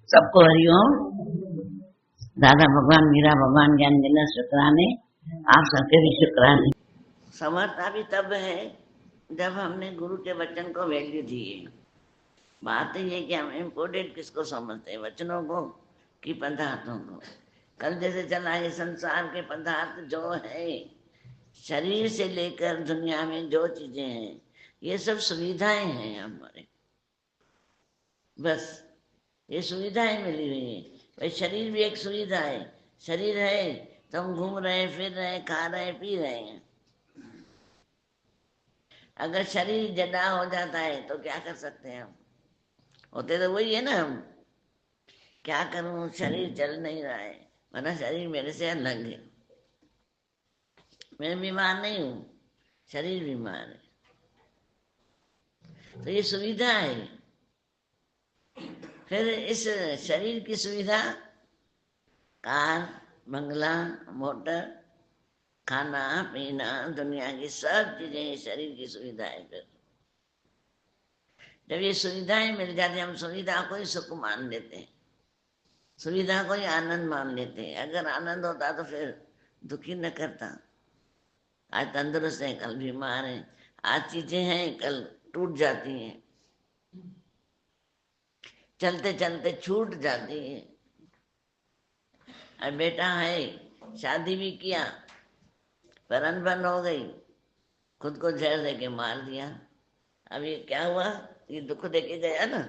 सबको हरिओम। दादा भगवान, मीरा भगवान, ज्ञान देना शुक्राने, आप सबके भी शुक्राने। समर्था भी तब है जब हमने गुरु के वचन को वैल्यू दी है। बात ये कि हम इम्पोर्टेंट किसको समझते हैं, वचनों को कि पदार्थों को। कल जैसे चला ये संसार के पदार्थ जो है, शरीर से लेकर दुनिया में जो चीजें हैं, ये सब सुविधाएं हैं हमारे। बस ये सुविधाएं मिली हुई है। भाई शरीर भी एक सुविधा है। शरीर है तो हम घूम रहे हैं, फिर रहे हैं, खा रहे हैं, पी रहे हैं। अगर शरीर जड़ा हो जाता है तो क्या कर सकते हैं हम? होते तो वही है ना हम। क्या करूं, शरीर चल नहीं रहा है, वरना शरीर मेरे से अलग है। मैं बीमार नहीं हूं, शरीर बीमार है। तो ये सुविधा है। फिर इस शरीर की सुविधा, कार, बंगला, मोटर, खाना पीना, दुनिया की सब चीजें शरीर की सुविधा है। फिर जब ये सुविधाएं मिल जाती, हम सुविधा को ही सुख मान लेते हैं, सुविधा को ही आनंद मान लेते हैं। अगर आनंद होता तो फिर दुखी न करता। आज तंदुरुस्त है, कल बीमार है। आज चीजें हैं, कल टूट जाती हैं, चलते चलते छूट जाती है। और बेटा है, शादी भी किया पर अनबन हो गई, खुद को जहर दे के मार दिया। अब ये क्या हुआ? ये दुख दे के गया ना,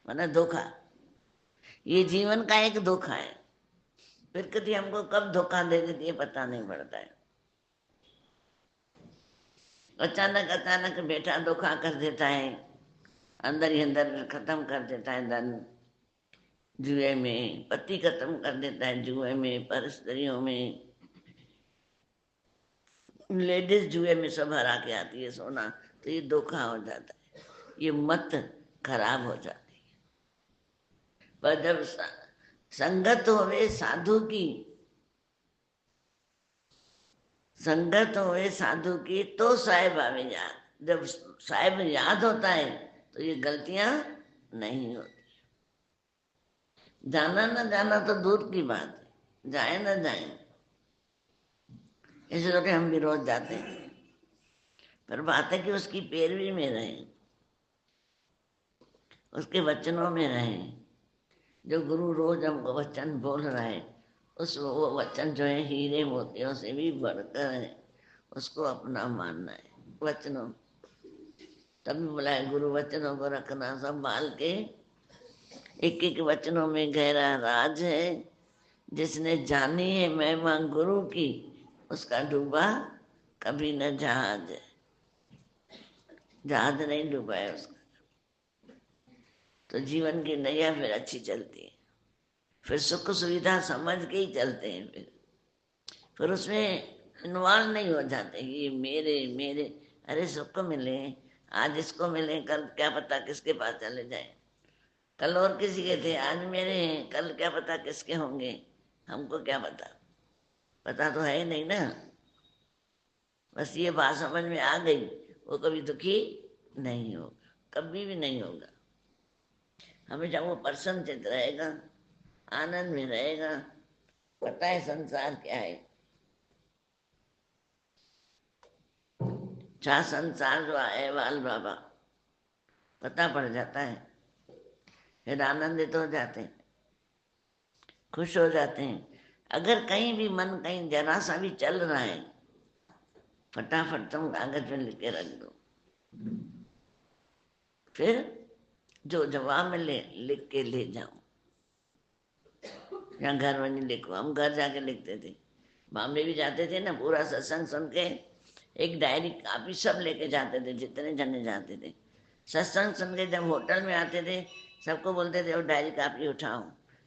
माना धोखा। ये जीवन का एक धोखा है। फिर कभी हमको कब धोखा दे देती है पता नहीं पड़ता है। अचानक अचानक बेटा धोखा कर देता है, अंदर ही अंदर खत्म कर देता है धन जुए में, पति खत्म कर देता है जुए में, पर स्त्रियों में, लेडीज जुए में सब हरा के आती है सोना। तो ये धोखा हो जाता है, ये मत खराब हो जाती है। पर जब संगत होवे साधु की, संगत होवे साधु की तो साहेब आवे याद। जब साहेब याद होता है तो ये गलतियां नहीं होती। जाना न जाना तो दूर की बात है, जाए न जाए, इसलिए हम भी रोज जाते हैं। पर बात है कि उसकी पैरवी में रहें, उसके वचनों में रहें। जो गुरु रोज हमको वचन बोल रहा है, उस वो वचन जो है हीरे मोतियों से भी बढ़कर है, उसको अपना मानना है। वचनों, तभी बोला है गुरु वचनों को रखना संभाल के। एक एक वचनों में गहरा राज है। जिसने जानी है महिमा गुरु की, उसका डूबा कभी न जहाज है। जहाज नहीं डूबा है उसका। तो जीवन की नैया फिर अच्छी चलती है। फिर सुख सुविधा समझ के ही चलते हैं। फिर उसमें इन्वॉल्व नहीं हो जाते ये मेरे मेरे। अरे सुख मिले, आज इसको मिले, कल क्या पता किसके पास चले जाए। कल और किसी के थे, आज मेरे हैं, कल क्या पता किसके होंगे। हमको क्या पता, पता तो है ही नहीं ना। बस ये बात समझ में आ गई, वो कभी दुखी नहीं होगा, कभी भी नहीं होगा। हमेशा वो प्रसन्नचित्त रहेगा, आनंद में रहेगा। पता है संसार क्या है, छा संसार जो है बाल बाबा, पता पड़ जाता है। फिर आनंदित हो जाते हैं, खुश हो जाते हैं। अगर कहीं भी मन कहीं जरा सा भी चल रहा है, फटाफट तुम कागज में लिख के रख दो। फिर जो जवाब मिले लिख के ले जाओ, या घर में नहीं लिखो। हम घर जाके लिखते थे, बॉम्बे भी जाते थे ना, पूरा सत्संग सुन के एक डायरी कापी सब लेके जाते थे, जितने जने जाते थे। सत्संग सुन के जब होटल में आते थे, सबको बोलते थे वो डायरी कापी उठाओ,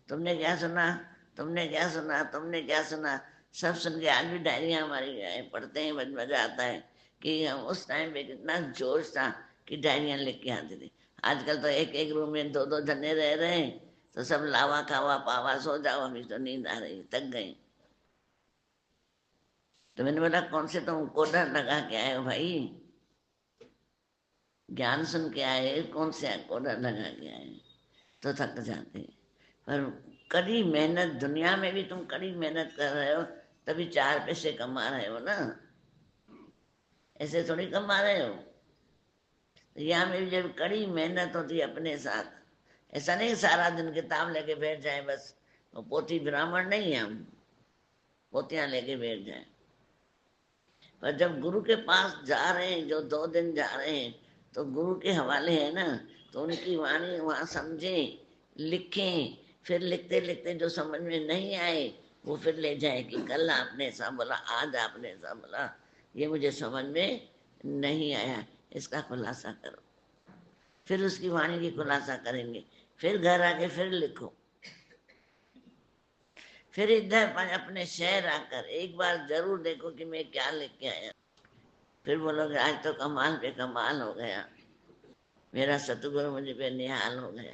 तुमने क्या सुना, तुमने क्या सुना, तुमने क्या सुना। सब सुन के आज भी डायरियाँ हमारी पढ़ते हैं, मजा आता है कि हम उस टाइम पे कितना जोश था कि डायरियाँ लिख के आते थे। आजकल तो एक एक रूम में दो दो जने रह रहे हैं, तो सब लावा खावा पावा सो जाओ, हमें तो नींद आ रही, थक गई। तो मैंने बोला कौन से तुम कोडर लगा के आए हो भाई, ज्ञान सुन के आए, कौन से कोडर लगा के आए? तो थक जाते। पर कड़ी मेहनत, दुनिया में भी तुम कड़ी मेहनत कर रहे हो तभी 4 पैसे कमा रहे हो ना, ऐसे थोड़ी कमा रहे हो। यहाँ में भी जब कड़ी मेहनत होती है अपने साथ, ऐसा नहीं सारा दिन किताब लेके बैठ जाए बस, वो पोथी ब्राह्मण नहीं है हम, पोतियां लेके बैठ जाए। पर जब गुरु के पास जा रहे हैं, जो 2 दिन जा रहे हैं, तो गुरु के हवाले है ना, तो उनकी वाणी वहां समझे, लिखें, फिर लिखते लिखते जो समझ में नहीं आए वो फिर ले जाए कि कल आपने ऐसा बोला, आज आपने ऐसा बोला, ये मुझे समझ में नहीं आया, इसका खुलासा करो। फिर उसकी वाणी की खुलासा करेंगे, फिर घर आके फिर लिखो, फिर इधर अपने शहर आकर एक बार जरूर देखो कि मैं क्या लिख के आया। फिर बोलोगे आज तो कमाल पे कमाल हो गया, मेरा सतगुरु मुझे पे निहाल हो गया,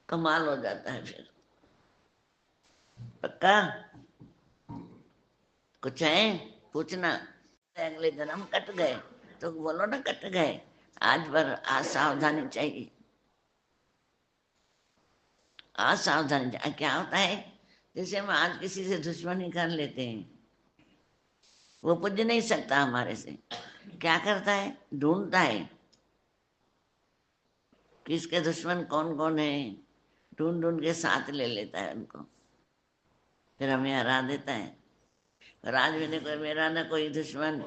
कमाल हो जाता है फिर। पक्का? कुछ है पूछना? अगले जन्म कट गए तो बोलो ना कट गए, आज पर आज सावधानी चाहिए, आज सावधानी चाहिए। क्या होता है, जैसे हम आज किसी से दुश्मनी कर लेते हैं, वो पूज नहीं सकता हमारे से, क्या करता है, ढूंढता है कि इसके दुश्मन कौन कौन है, ढूंढ ढूंढ के साथ ले लेता है उनको, फिर हमें हरा देता है। और आज मैंने कोई मेरा ना कोई दुश्मन,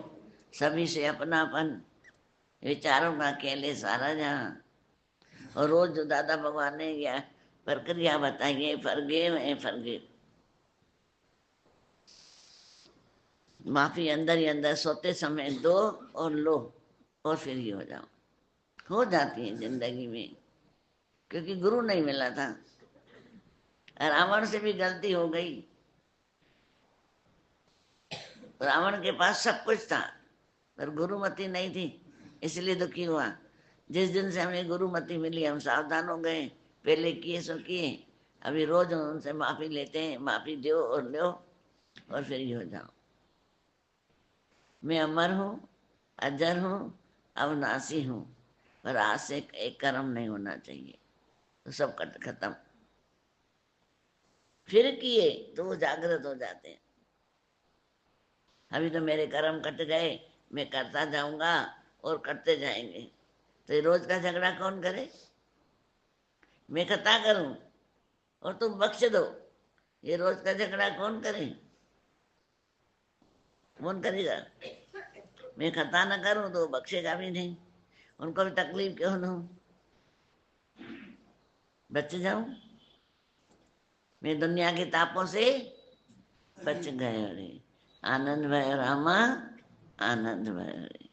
सभी से अपनापन, विचारों का अकेले सारा जहाँ। और रोज जो दादा भगवान ने यह प्रक्रिया बताई है, फॉरगिव है फॉरगिव, माफी अंदर ही अंदर सोते समय दो और लो, और फिर ये हो जाओ, हो जाती है जिंदगी में, क्योंकि गुरु नहीं मिला था। रावण से भी गलती हो गई, रावण के पास सब कुछ था पर गुरुमति नहीं थी, इसलिए दुखी हुआ। जिस दिन से हमें गुरुमति मिली हम सावधान हो गए, पहले किए सो किए, अभी रोज उनसे माफी लेते हैं, माफी दो और लो और फिर ये हो जाओ। मैं अमर हूँ, अजर हूँ, अविनाशी हूँ, पर आज से एक कर्म नहीं होना चाहिए, तो सब खत्म। फिर किए तो वो जागृत हो जाते हैं। अभी तो मेरे कर्म कट गए, मैं करता जाऊंगा और करते जाएंगे, तो ये रोज का झगड़ा कौन करे, मैं खता करूं और तुम बख्श दो, ये रोज का झगड़ा कौन करे, कौन करेगा? मैं खता ना करूं तो बख्शेगा भी नहीं, उनको भी तकलीफ क्यों न हो, बच जाऊं, मैं दुनिया के तापों से बच गए रे, आनंद भय रामा, आनंद भय रे,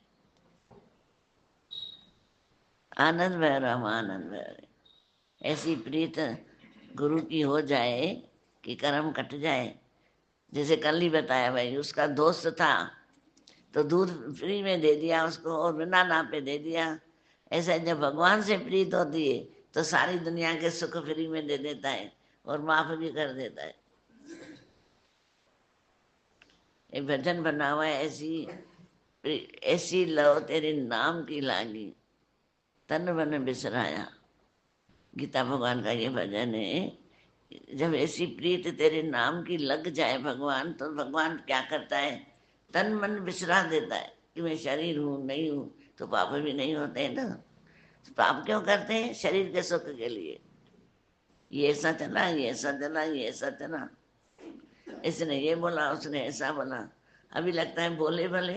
आनंद भय रामा, आनंद भय रे। ऐसी प्रीत गुरु की हो जाए कि कर्म कट जाए। जैसे कल ही बताया भाई, उसका दोस्त था तो दूध फ्री में दे दिया उसको और बिना नापे दे दिया। ऐसा जब भगवान से प्रीत होती है तो सारी दुनिया के सुख फ्री में दे देता है और माफ भी कर देता है। एक भजन बना हुआ है, ऐसी लव तेरे नाम की लागी, तन मन बिसराया। गीता भगवान का ये भजन है। जब ऐसी प्रीत तेरे नाम की लग जाए भगवान, तो भगवान क्या करता है, तन मन बिसरा देता है कि मैं शरीर हूँ नहीं हूँ, तो पाप भी नहीं होते हैं ना। तो पाप क्यों करते हैं? शरीर के सुख के लिए, ये ऐसा चला, ये ऐसा चला, ये ऐसा चला, इसने ये बोला, उसने ऐसा बोला। अभी लगता है बोले भले,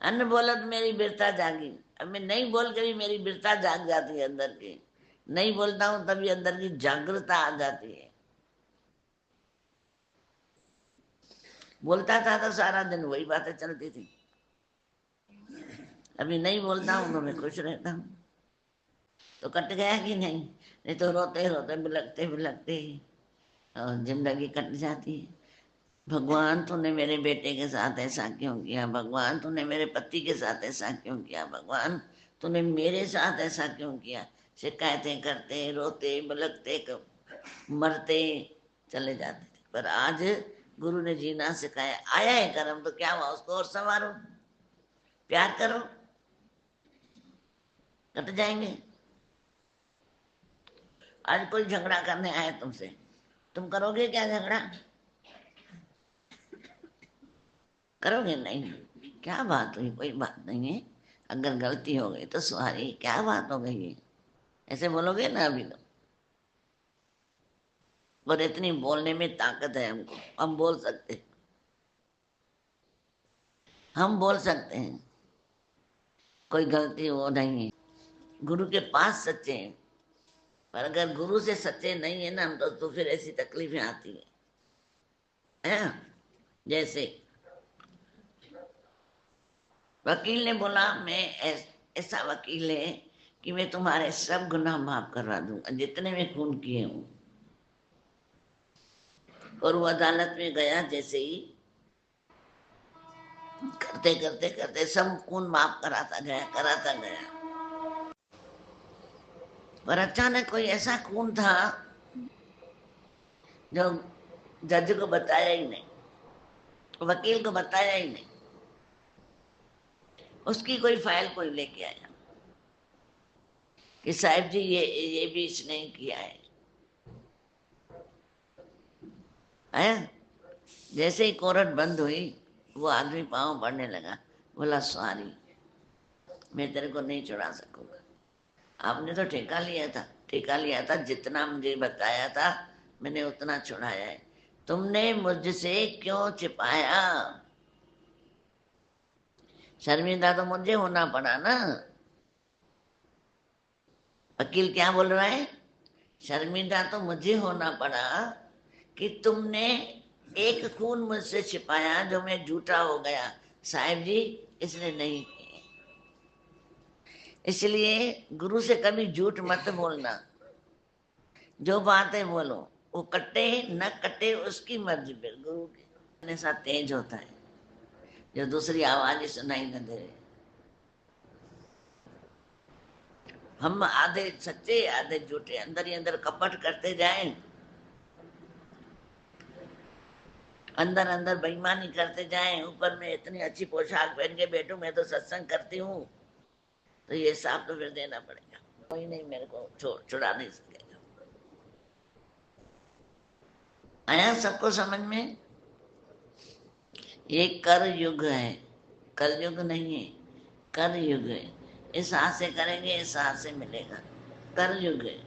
अन्न बोला तो मेरी वीरता जागी। अब मैं नहीं बोल के भी मेरी वीरता जाग जाती है अंदर की, नहीं बोलता हूं तभी अंदर की जागृता आ जाती है। बोलता था तो सारा दिन वही बातें चलती थी, अभी नहीं बोलता हूं तो मैं खुश रहता हूँ। तो कट गया कि नहीं? नहीं तो रोते रोते बिलखते बिलखते जिंदगी कट जाती है। भगवान तूने मेरे बेटे के साथ ऐसा क्यों किया, भगवान तूने मेरे पति के साथ ऐसा क्यों किया, भगवान तूने मेरे साथ ऐसा क्यों किया। शिकायतें करते, रोते बिलखते, मरते चले जाते थे। पर आज गुरु ने जीना सिखाया, आया है कर्म तो क्या हुआ, उसको और संवारो, प्यार करो, कट जाएंगे। आज कोई झगड़ा करने आए तुमसे, तुम करोगे क्या झगड़ा? करोगे नहीं। क्या बात हुई? कोई बात नहीं है, अगर गलती हो गई तो सॉरी, क्या बात हो गई है, ऐसे बोलोगे ना अभी तो। और इतनी बोलने में ताकत है हमको, हम बोल सकते हैं, हम बोल सकते हैं, कोई गलती हो नहीं है। गुरु के पास सच्चे हैं, पर अगर गुरु से सच्चे नहीं है ना हम तो फिर ऐसी तकलीफें आती है। जैसे वकील ने बोला मैं ऐसा वकील है कि मैं तुम्हारे सब गुनाह माफ करवा दूंगा जितने में खून किए हूं। और वो अदालत में गया, जैसे ही करते करते करते सब खून माफ कराता गया। पर अचानक कोई ऐसा खून था जो जज को बताया ही नहीं, वकील को बताया ही नहीं। उसकी कोई फाइल कोई लेके आया कि साहब जी ये भी इसने किया है। जैसे ही कोर्ट बंद हुई वो आदमी पाँव पड़ने लगा, बोला सॉरी, मैं तेरे को नहीं छुड़ा सकूंगा। आपने तो ठेका लिया था, जितना मुझे बताया था मैंने उतना छुड़ाया है, तुमने मुझसे क्यों छिपाया? शर्मिंदा तो मुझे होना पड़ा ना। वकील क्या बोल रहा है? शर्मिंदा तो मुझे होना पड़ा कि तुमने एक खून मुझसे छिपाया जो मैं झूठा हो गया। साहिब जी इसने नहीं किए। इसलिए गुरु से कभी झूठ मत बोलना, जो बात है बोलो, वो कटे न कटे उसकी मर्जी पे, गुरु के ऐसा तेज होता है जो दूसरी आवाज ही सुनाई न दे। हम आधे सच्चे आधे झूठे, अंदर ही अंदर कपट करते जाएं, अंदर अंदर बेईमानी करते जाएं, ऊपर में इतनी अच्छी पोशाक पहन के बैठूं, मैं तो सत्संग करती हूँ, तो ये हिसाब तो फिर देना पड़ेगा। कोई नहीं मेरे को छुड़ा नहीं सकेगा। आया सबको समझ में? ये कर युग है, कल युग नहीं है, कर युग है। इस हाथ से करेंगे इस हाथ से मिलेगा, कर युग है।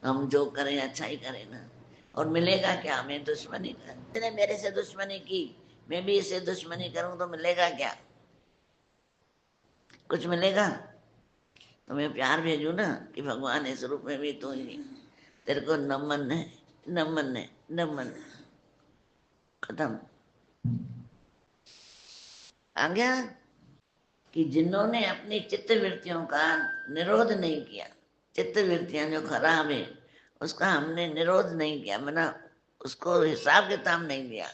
हम जो करें अच्छा ही करें ना। और मिलेगा क्या? मैं दुश्मनी कर, इसने मेरे से दुश्मनी की, मैं भी इसे दुश्मनी करूं तो मिलेगा क्या? कुछ मिलेगा? तो मैं प्यार भेजू ना कि भगवान इस रूप में भी तू ही, तेरे को नमन है, नमन है, नमन है, खत्म। आ गया कि जिन्होंने अपनी चित्त वृत्तियों का निरोध नहीं किया, चित्त वृत्तियां जो खराब है उसका हमने निरोध नहीं किया, मना उसको हिसाब किताब नहीं दिया,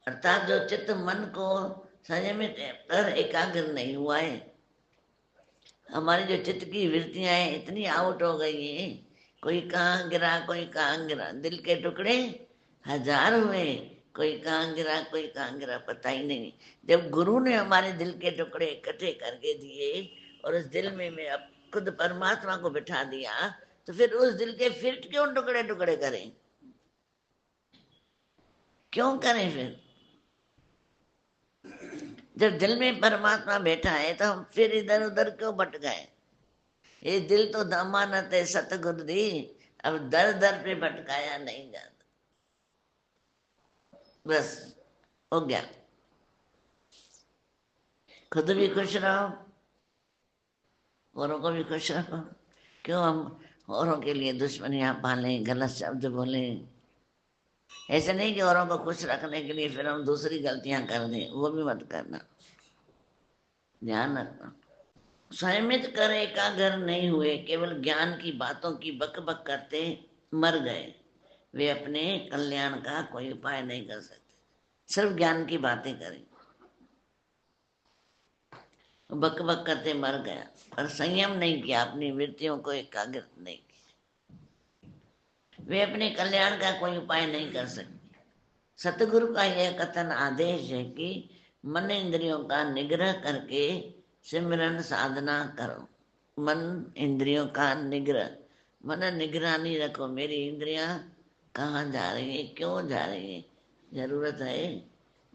अर्थात जो चित्त मन को संयमित कर एकाग्र नहीं हुआ है, हमारी जो चित्त की वृत्तियां हैं इतनी आउट हो गई है, कोई कहाँ गिरा कोई कहाँ गिरा, दिल के टुकड़े हजार हुए, कोई कहाँ गिरा कोई कहाँ गिरा, पता ही नहीं। जब गुरु ने हमारे दिल के टुकड़े इकट्ठे करके दिए और उस दिल में मैं अब खुद परमात्मा को बिठा दिया, तो फिर उस दिल के फिर क्यों टुकड़े टुकड़े करें? क्यों करें फिर? जब दिल में परमात्मा बैठा है तो हम फिर इधर उधर क्यों भटकाए? ये दिल तो दमानत है सतगुरु दी, अब दर दर पे भटकाया नहीं जाता। बस हो गया, खुद भी खुश रहो, औरों को भी खुश रखो। क्यों हम औरों के लिए दुश्मनियां पालें, गलत शब्द बोलें? ऐसे नहीं कि औरों को खुश रखने के लिए फिर हम दूसरी गलतियां कर दें, वो भी मत करना, ध्यान रखना। संयमित कर एकाग्र नहीं हुए, केवल ज्ञान की बातों की बक बक करते मर गए, वे अपने कल्याण का कोई उपाय नहीं कर सकते, सिर्फ ज्ञान की बातें करें, बक बक करते मर गया, पर संयम नहीं किया, अपनी वृत्तियों को एकाग्र नहीं किया, वे अपने कल्याण का कोई उपाय नहीं कर सकते। सतगुरु का यह कथन आदेश है कि मन इंद्रियों का निग्रह करके सिमरन साधना करो। मन इंद्रियों का निग्रह, मन निगरानी रखो, मेरी इंद्रियां कहाँ जा रही है, क्यों जा रही है, जरूरत है,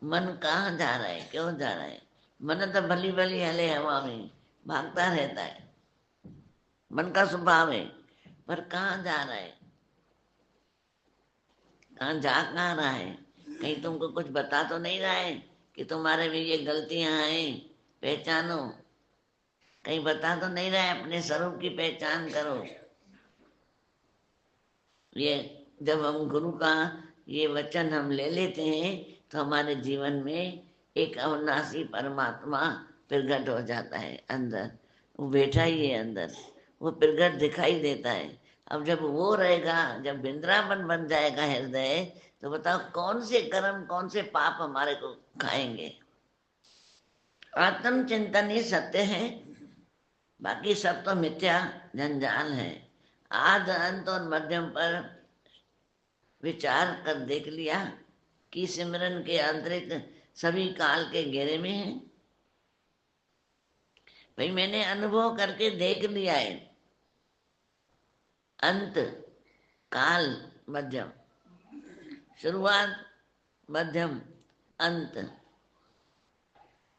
मन कहाँ जा रहा है, क्यों जा रहा है। मन तो भली भली हले हवा में भागता रहता है, मन का स्वभाव है, पर कहाँ जा रहा है, कहाँ जा कहाँ रहा है, कहीं तुमको कुछ बता तो नहीं रहा है कि तुम्हारे में ये गलतियां हैं, पहचानो, कहीं बता तो नहीं रहा है अपने स्वरूप की पहचान करो। ये जब हम गुरु का ये वचन हम ले लेते हैं तो हमारे जीवन में एक अविनाशी परमात्मा प्रगट हो जाता है अंदर, वो बैठा ही है अंदर, वो प्रगट दिखाई देता है। अब जब वो रहेगा, जब वृंदावन बन जाएगा हृदय, तो बताओ कौन से कर्म कौन से पाप हमारे को खाएंगे। आत्म चिंतन ही सत्य है, बाकी सब तो मिथ्या जंजाल है। आद अंत और मध्यम पर विचार कर देख लिया कि सिमरन के आंतरिक सभी काल के घेरे में है। भाई मैंने अनुभव करके देख लिया है, अंत, काल, मध्यम, शुरुआत, मध्यम, अंत,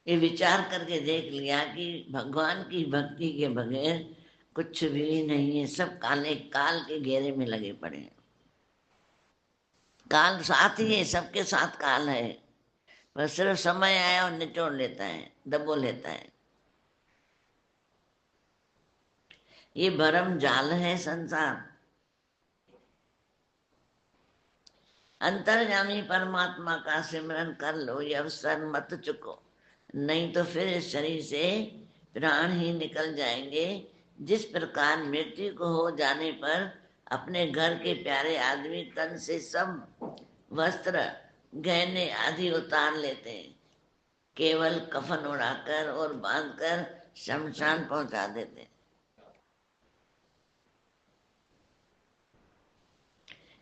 ये विचार करके देख लिया कि भगवान की भक्ति के बगैर कुछ भी नहीं है, सब काले काल के घेरे में लगे पड़े हैं। काल साथ ही है, सबके साथ काल है, बस सिर्फ समय आया और निचोड़ लेता है, दबो लेता है। ये भरम जाल है संसार। अंतर्यामी परमात्मा का सिमरन कर लो, ये अवसर मत चुको, नहीं तो फिर इस शरीर से प्राण ही निकल जाएंगे। जिस प्रकार मृत्यु को हो जाने पर अपने घर के प्यारे आदमी तन से सब वस्त्र गहने आदि उतार लेते हैं, केवल कफन उड़ाकर और बांधकर शमशान पहुंचा देते हैं।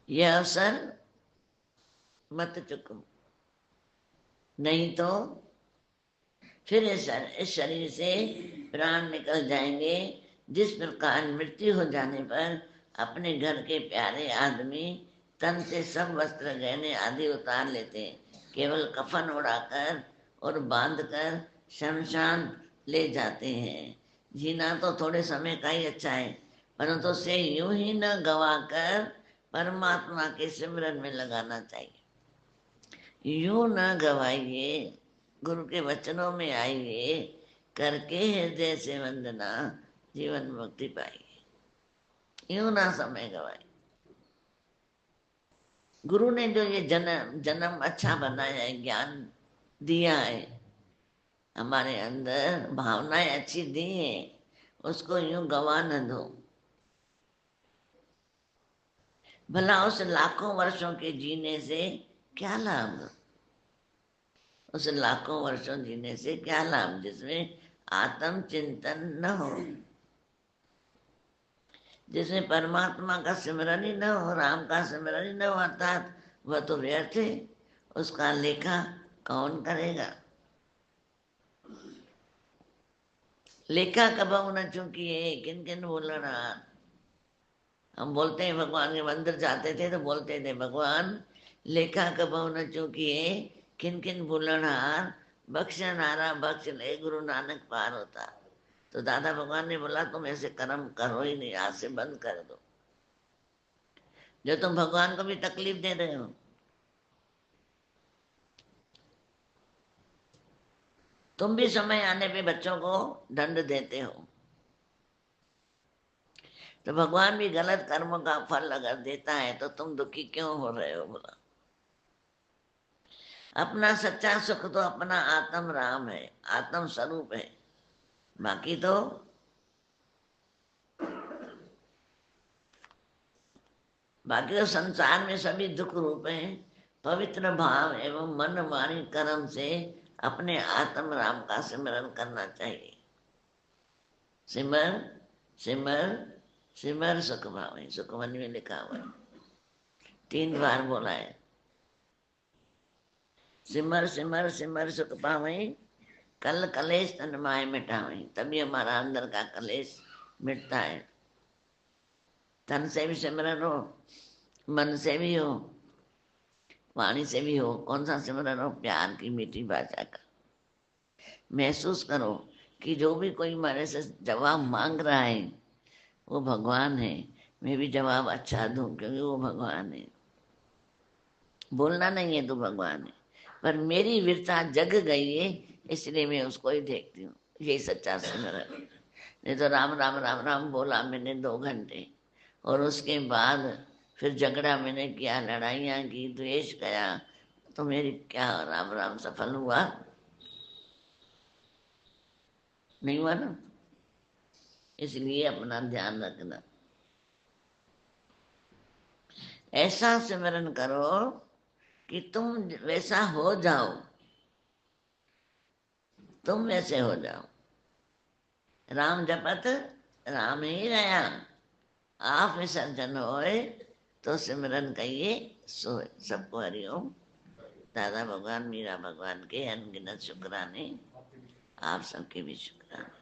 यह अवसर मत चुको, नहीं तो फिर इस शरीर से प्राण निकल जाएंगे। जिस प्रकार मृत्यु हो जाने पर अपने घर के प्यारे आदमी तन से सब वस्त्र गहने आदि उतार लेते हैं, केवल कफन उड़ाकर और बांधकर शमशान ले जाते हैं। जीना तो थोड़े समय का ही अच्छा है, परंतु उसे यूं ही न गवाकर परमात्मा के सिमरन में लगाना चाहिए। यूं न गवाइए, गुरु के वचनों में आइए, करके हृदय से वंदना जीवन मुक्ति पाइए। यूं ना समय गवाए। गुरु ने जो ये जन्म जन्म अच्छा बनाया है, ज्ञान दिया है, हमारे अंदर भावनाएं अच्छी दी है, उसको यूं गवा न दो। भला उस लाखों वर्षों के जीने से क्या लाभ, उस लाखों वर्षों जीने से क्या लाभ जिसमें आत्म चिंतन न हो, जिसमें परमात्मा का सिमरन ही न हो, राम का सिमरन ही न हो, अर्थात वह तो व्यर्थ है, उसका लेखा कौन करेगा। लेखा कबहू न चूकिए किन किन बोलना। हम बोलते हैं भगवान के मंदिर जाते थे तो बोलते थे, भगवान लेखा कबहू न चूकिए किन किन भूलनहार, बख्शनारा बख्श ले गुरु नानक पार होता। तो दादा भगवान ने बोला तुम ऐसे कर्म करो ही नहीं, आज से बंद कर दो, जो तुम भगवान को भी तकलीफ दे रहे हो। तुम भी समय आने पे बच्चों को दंड देते हो, तो भगवान भी गलत कर्मों का फल अगर देता है तो तुम दुखी क्यों हो रहे हो। बोला अपना सच्चा सुख तो अपना आत्म राम है, आत्म स्वरूप है, बाकी तो संसार में सभी दुख रूप हैं। पवित्र भाव एवं मन वाणी कर्म से अपने आत्म राम का सिमरन करना चाहिए। सिमर सिमर सिमर सुख भाव, सुखमन में लिखा हुआ है, 3 बार बोला है। सिमर सिमर सिमर सुख पावई, कल कलेश तन माय मिटावई। तभी हमारा अंदर का कलेश मिटता है। तन से भी सिमरन हो, मन से भी हो, वाणी से भी हो। कौन सा सिमरन हो? प्यार की मीठी भाषा का। महसूस करो कि जो भी कोई हमारे से जवाब मांग रहा है वो भगवान है। मैं भी जवाब अच्छा दूं क्योंकि वो भगवान है। बोलना नहीं है तो भगवान है, पर मेरी वीरता जग गई है इसलिए मैं उसको ही देखती हूँ। यही सच्चा सिमरन। नहीं तो राम राम राम राम बोला मैंने 2 घंटे, और उसके बाद फिर झगड़ा मैंने किया, लड़ाइयाँ की, द्वेष किया, तो मेरी क्या राम राम सफल हुआ? नहीं हुआ ना। इसलिए अपना ध्यान रखना, ऐसा सिमरन करो कि तुम वैसा हो जाओ, तुम वैसे हो जाओ। राम जपत राम ही रया, आप विसर्जन होए तो सिमरन कहिए सोए। सबको हरिओम। दादा भगवान मीरा भगवान के अनगिनत शुक्राने, आप सबके भी शुक्राने।